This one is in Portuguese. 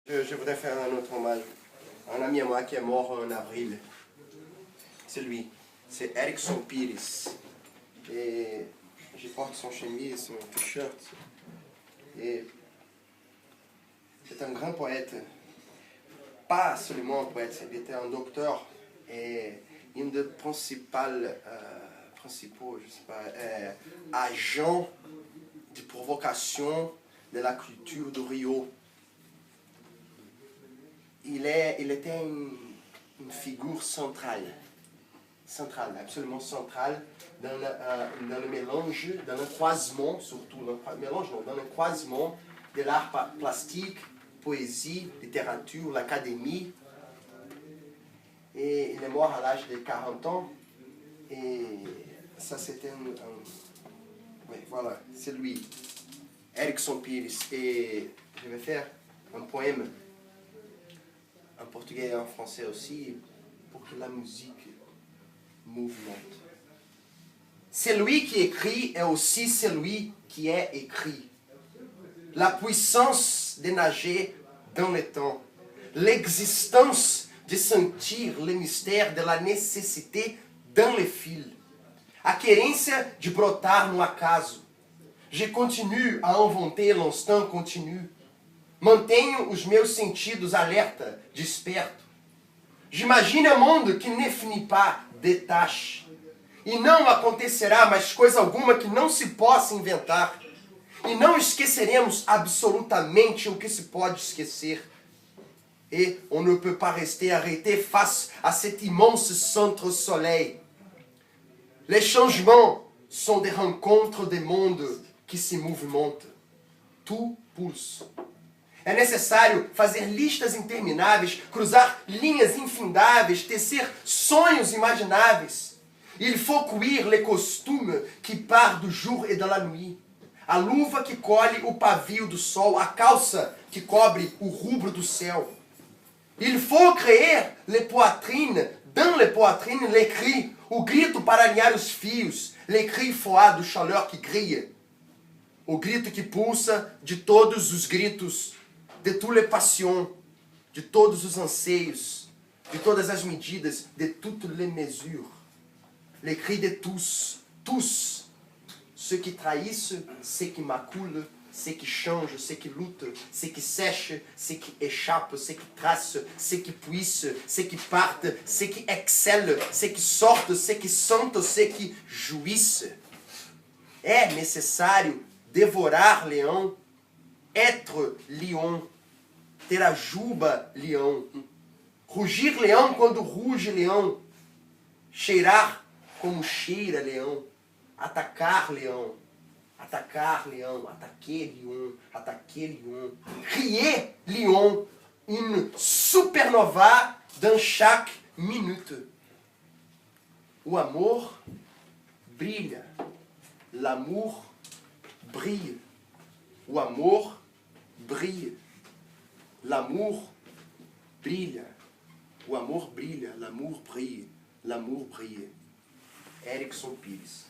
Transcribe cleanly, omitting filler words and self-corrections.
Je voudrais faire un autre hommage à un ami à moi qui est mort en avril. C'est lui, c'est Erickson Pires. Et je porte son chemise, son t-shirt. Et c'est un grand poète. Pas seulement un poète, il était un docteur et un des principaux je sais pas, agents de provocation de la culture de Rio. Il était une figure centrale, absolument centrale, dans le mélange, dans le croisement, surtout, dans le croisement de l'art plastique, poésie, littérature, l'académie. Et il est mort à l'âge de 40 ans. Et ça, c'était oui, voilà, c'est lui, Erickson Pires. Et je vais faire un poème en portugais et en français aussi, pour que la musique mouvemente. Celui qui écrit est aussi celui qui est écrit. La puissance de nager dans le temps. L'existence de sentir le mystère de la necessité dans le fil. A querência de brotar no acaso. Je continue a inventer l'instant continu. Mantenho os meus sentidos alerta, desperto. J'imagine um mundo que ne finit pas, détache. E não acontecerá mais coisa alguma que não se possa inventar. E não esqueceremos absolutamente o que se pode esquecer. Et on ne peut pas rester arrêté face à cet immense centre-soleil. Les changements sont des rencontres des mondes qui se movimentam. Tout pulse. É necessário fazer listas intermináveis, cruzar linhas infindáveis, tecer sonhos imagináveis. Il faut cuire les costumes qui partent du jour et de la nuit. A luva que colhe o pavio do sol, a calça que cobre o rubro do céu. Il faut créer les poitrines, dans les poitrines les cris, o grito para alinhar os fios, les cris foados, chaleur que grille. O grito que pulsa de todos os gritos, de toutes les passions, de todos os anseios, de todas as medidas, de toutes les mesures. Les cris de tous, tous, ceux qui trahissent, ceux qui maculent, ceux qui changent, ceux qui luttent, ceux qui sèchent, ceux qui échappent, ceux qui tracent, ceux qui puissent, ceux qui partent, ceux qui excellent, ceux qui sortent, ceux qui sentent, ceux qui jouissent. É necessário devorar leão, être lion, ter a juba leão, rugir leão quando ruge leão, cheirar como cheira leão, atacar leão, attaquer lion, crier lion, une supernova dans chaque minute. O amor brilha, l'amour brille, o amor brille, l'amour brilha, o amor brilha, l'amour brille, l'amour brille. Erickson Pires.